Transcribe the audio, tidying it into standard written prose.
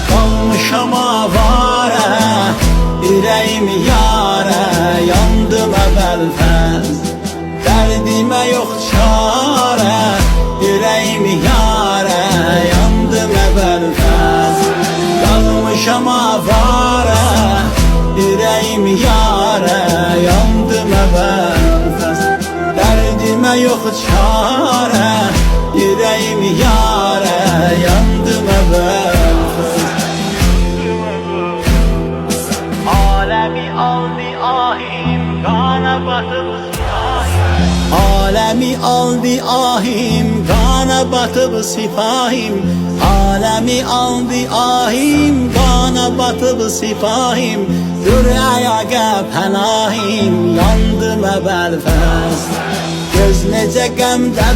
Qalmışam avara, ürəyim yara, yandım əvvəlfəz. Dərdimə yox çarə, ürəyim yara, yandım əvvəlfəz. Qalmışam avara, ürəyim yara, yandım əvvəlfəz. Dərdimə yox çarə, ürəyim yara, yandım əvvəlfəz. Aləmi aldı ahim, qana batıb sipahim. Aləmi aldı ahim, qana batıb sipahim. Aləmi aldı ahim, qana batıb sipahim. Dur ayağa pənahim, yandım əvvəlfəz. Göz necə qəmdə